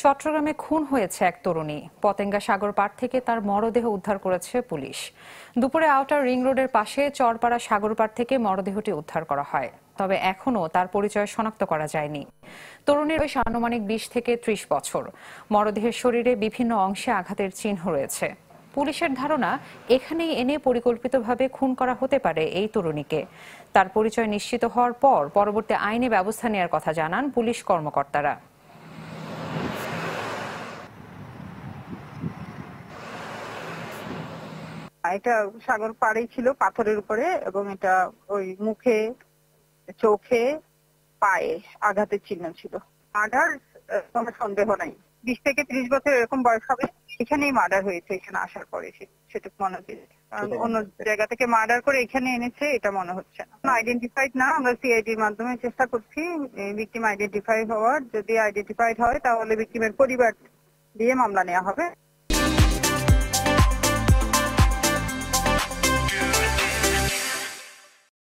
চট্টগ্রামে খুন হয়েছে এক তরুণী। পতেঙ্গা সাগর পাড় থেকে তার মরদেহ উদ্ধার করেছে পুলিশ। দুপুরে আউটার রিং রোডের পাশে চরপাড়া সাগর পাড় থেকে মরদেহটি উদ্ধার করা হয়। তবে এখনও তার পরিচয় শনাক্ত করা যায়নি। তরুণীর বয়স আনুমানিক 20 থেকে 30 বছর। মরদেহের শরীরে বিভিন্ন অংশে আঘাতের চিহ্ন রয়েছে। পুলিশের ধারণা, এখানেই এনে পরিকল্পিতভাবে খুন করা হতে পারে এই তরুণীকে। তার পরিচয় নিশ্চিত হওয়ার পর পরবর্তী আইনি ব্যবস্থা নেওয়ার কথা জানান পুলিশ কর্মকর্তারা। এটা সাগর পাড়েই ছিল, পাথরের উপরে, এবং এটা ওই মুখে, চোখে, পায়ে আঘাতের চিহ্ন ছিল। মার্ডার কোনো সন্দেহ নাই। 20 থেকে 30 বছর এরকম বয়স হবে। এখানেই মার্ডার হয়েছে, এখানে আসার পরে সেটুকু মনে হচ্ছে। কারণ অন্য জায়গা থেকে মার্ডার করে এখানে এনেছে এটা মনে হচ্ছে না। আইডেন্টিফাইড না, আমরা সিআইডির মাধ্যমে চেষ্টা করছি ভিকটিম আইডেন্টিফাই হওয়ার। যদি আইডেন্টিফাইড হয় তাহলে ভিকটিমের পরিবার দিয়ে মামলা নেওয়া হবে।